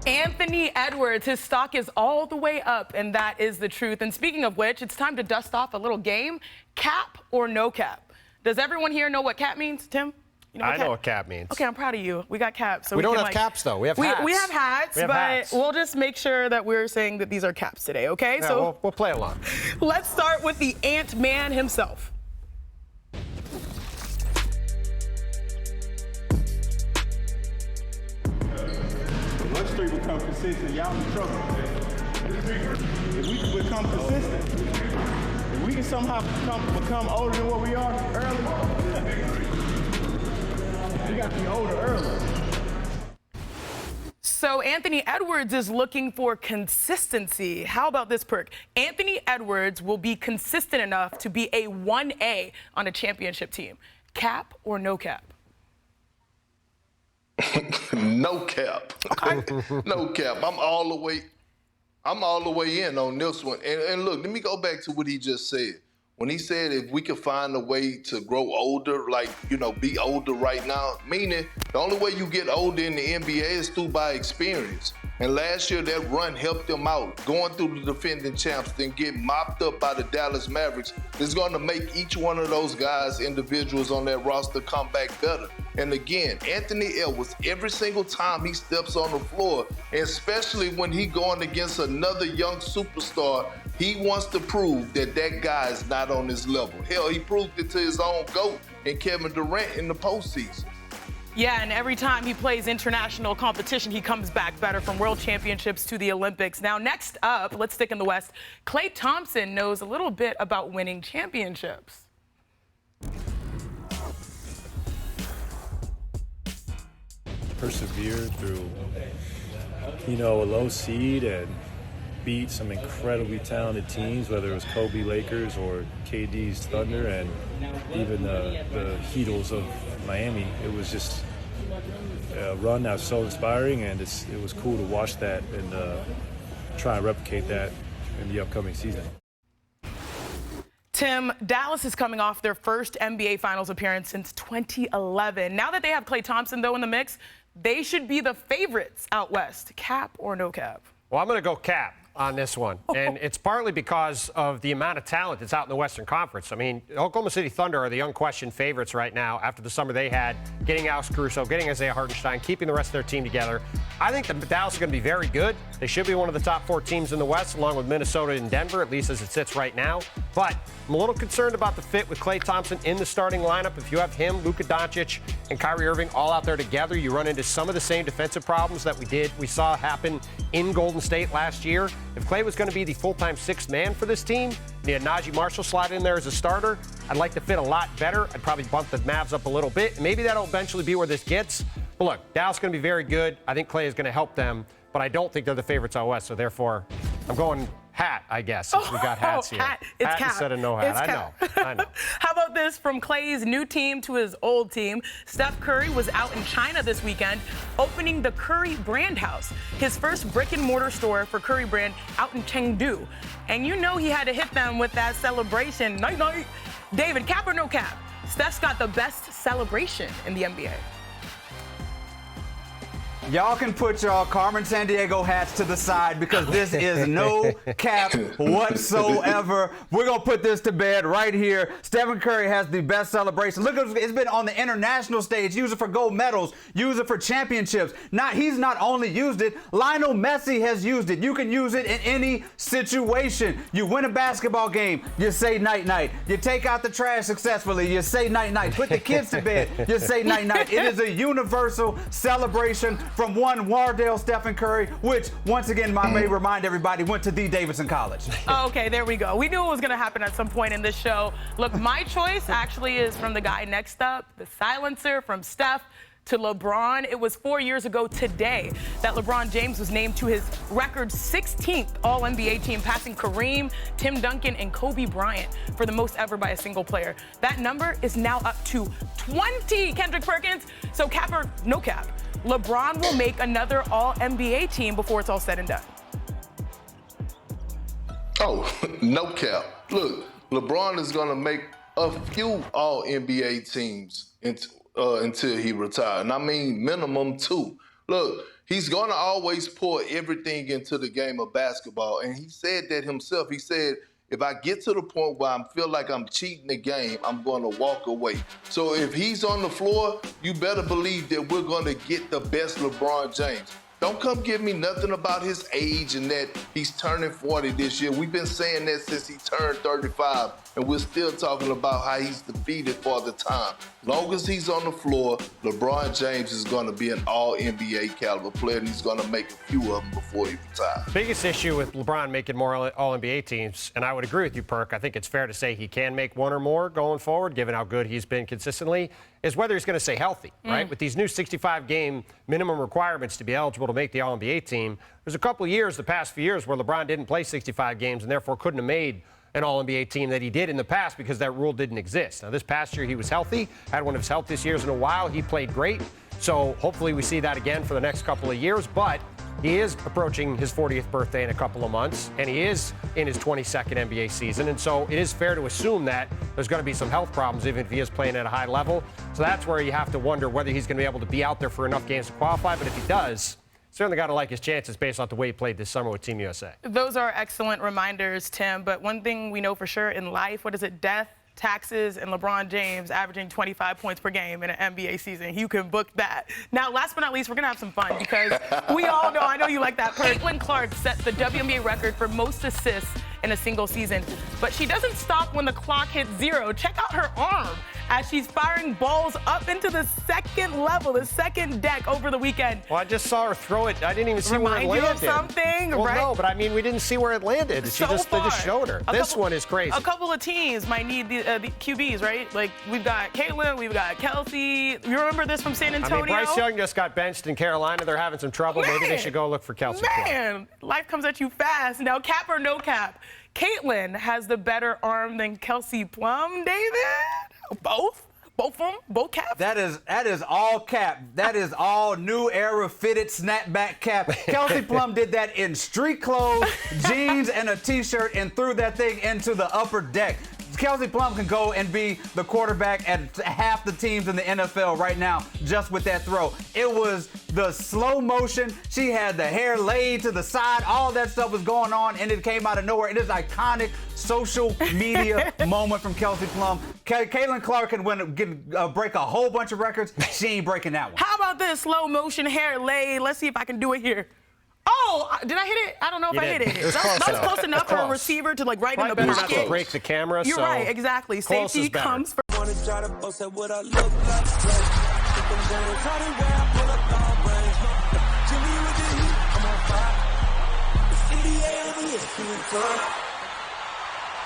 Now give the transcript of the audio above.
Anthony Edwards, his stock is all the way up, and that is the truth. And speaking of which, it's time to dust off a little game, cap or no cap. Does everyone here know what cap means, Tim? You know I know what cap means. Okay, I'm proud of you. We got caps. So we don't have caps, though. We have hats. We have hats, but we'll just make sure that we're saying that these are caps today, okay? Yeah, so we'll play along. Let's start with the Ant-Man himself. One street become consistent, y'all in trouble. If we can become consistent, if we can somehow become older than what we are early, we got to be older early. So Anthony Edwards is looking for consistency. How about this, Perk? Anthony Edwards will be consistent enough to be a 1A on a championship team. Cap or no cap? No cap. No cap. I'm all the way in on this one. And look, let me go back to what he just said. When he said if we could find a way to grow older, like, be older right now, meaning the only way you get older in the NBA is through by experience. And last year, that run helped them out. Going through the defending champs, then getting mopped up by the Dallas Mavericks is going to make each one of those guys, individuals on that roster, come back better. And again, Anthony Edwards, every single time he steps on the floor, and especially when he going against another young superstar, he wants to prove that that guy is not on his level. Hell, he proved it to his own GOAT and Kevin Durant in the postseason. Yeah, and every time he plays international competition, he comes back better, from world championships to the Olympics. Now, next up, let's stick in the West. Klay Thompson knows a little bit about winning championships. Persevere through, a low seed and beat some incredibly talented teams, whether it was Kobe Lakers or KD's Thunder and even the Heatles of Miami. It was just a run that was so inspiring, and it was cool to watch that and try and replicate that in the upcoming season. Tim, Dallas is coming off their first NBA Finals appearance since 2011. Now that they have Klay Thompson, though, in the mix, they should be the favorites out west. Cap or no cap? Well, I'm going to go cap on this one. And it's partly because of the amount of talent that's out in the Western Conference. I mean, Oklahoma City Thunder are the unquestioned favorites right now after the summer they had, getting Alex Caruso, getting Isaiah Hartenstein, keeping the rest of their team together. I think that Dallas is going to be very good. They should be one of the top 4 teams in the West, along with Minnesota and Denver, at least as it sits right now. But I'm a little concerned about the fit with Klay Thompson in the starting lineup. If you have him, Luka Doncic, and Kyrie Irving all out there together, you run into some of the same defensive problems that we saw happen in Golden State last year. If Klay was going to be the full-time 6th man for this team, and you had Najee Marshall slide in there as a starter, I'd like to fit a lot better. I'd probably bump the Mavs up a little bit. And maybe that'll eventually be where this gets. But look, Dallas is going to be very good. I think Klay is going to help them, but I don't think they're the favorites out west. So therefore, I'm going hat, I guess, since we got hats here. Hat. It's hat cap. Instead of no hat. I know. How about this from Klay's new team to his old team? Steph Curry was out in China this weekend opening the Curry Brand House, his first brick-and-mortar store for Curry Brand out in Chengdu. And he had to hit them with that celebration. Night-night. David, cap or no cap? Steph's got the best celebration in the NBA. Y'all can put y'all Carmen Sandiego hats to the side because this is no cap whatsoever. We're going to put this to bed right here. Stephen Curry has the best celebration. Look, it's been on the international stage. Use it for gold medals. Use it for championships. He's not only used it, Lionel Messi has used it. You can use it in any situation. You win a basketball game, you say night-night. You take out the trash successfully, you say night-night. Put the kids to bed, you say night-night. It is a universal celebration from one Wardell Stephen Curry, which, once again, I may remind everybody, went to the Davidson College. Oh, okay, there we go. We knew it was going to happen at some point in this show. Look, my choice actually is from the guy next up, the silencer, from Steph to LeBron. It was 4 years ago today that LeBron James was named to his record 16th All-NBA team, passing Kareem, Tim Duncan, and Kobe Bryant for the most ever by a single player. That number is now up to 20, Kendrick Perkins. So cap or no cap, LeBron will make another All-NBA team before it's all said and done. Oh, no cap. Look, LeBron is going to make a few All-NBA teams until he retires. And I mean minimum 2. Look, He's going to always pour everything into the game of basketball. And he said that himself. He said, if I get to the point where I feel like I'm cheating the game, I'm going to walk away. So if he's on the floor, you better believe that we're going to get the best LeBron James. Don't come give me nothing about his age and that he's turning 40 this year. We've been saying that since he turned 35, and we're still talking about how he's defeated for the time. Long as he's on the floor, LeBron James is going to be an all-NBA caliber player, and he's going to make a few of them before he retires. Biggest issue with LeBron making more all-NBA teams, and I would agree with you, Perk, I think it's fair to say he can make one or more going forward, given how good he's been consistently, is whether he's going to stay healthy, right? With these new 65-game minimum requirements to be eligible to make the All-NBA team, there's a couple of years, the past few years, where LeBron didn't play 65 games and therefore couldn't have made an All-NBA team that he did in the past because that rule didn't exist. Now, this past year, he was healthy, had one of his healthiest years in a while. He played great. So hopefully we see that again for the next couple of years. But he is approaching his 40th birthday in a couple of months, and he is in his 22nd NBA season. And so it is fair to assume that there's going to be some health problems, even if he is playing at a high level. So that's where you have to wonder whether he's going to be able to be out there for enough games to qualify. But if he does, certainly got to like his chances based off the way he played this summer with Team USA. Those are excellent reminders, Tim. But one thing we know for sure in life, what is it? Death, taxes, and LeBron James averaging 25 points per game in an NBA season. You can book that. Now, last but not least, we're going to have some fun because we all know, I know you like that, Perk. Caitlin Clark set the WNBA record for most assists in a single season. But she doesn't stop when the clock hits 0. Check out her arm as she's firing balls up into the second level, the second deck over the weekend. Well, I just saw her throw it. I didn't even see where it landed. Remind you of something, well, right? No, but I mean, we didn't see where it landed. They just showed her. This one is crazy. A couple of teams might need the QBs, right? Like, we've got Caitlin, we've got Kelsey. You remember this from San Antonio? I mean, Bryce Young just got benched in Carolina. They're having some trouble. Man, maybe they should go look for Kelsey Plum. Man, life comes at you fast. Now, cap or no cap, Caitlin has the better arm than Kelsey Plum, David? Both? Both of them? Both caps? That is all cap. That is all new era fitted snapback cap. Kelsey Plum did that in street clothes, jeans, and a T-shirt and threw that thing into the upper deck. Kelsey Plum can go and be the quarterback at half the teams in the NFL right now just with that throw. It was the slow motion. She had the hair laid to the side. All that stuff was going on, and it came out of nowhere. It is an iconic social media moment from Kelsey Plum. Caitlin Clark can break a whole bunch of records. She ain't breaking that one. How about this slow motion hair laid? Let's see if I can do it here. Oh, did I hit it? I don't know if I hit it. That was close enough for a receiver to like right in the pocket. pocket. Not to break the camera. You're right, exactly. Safety comes first. Wanna try to post at what I look like. Think I'm gonna try to wear I pull up long range. Jimmy with the heat, I'm on fire. It's NBA over here, feeling fun.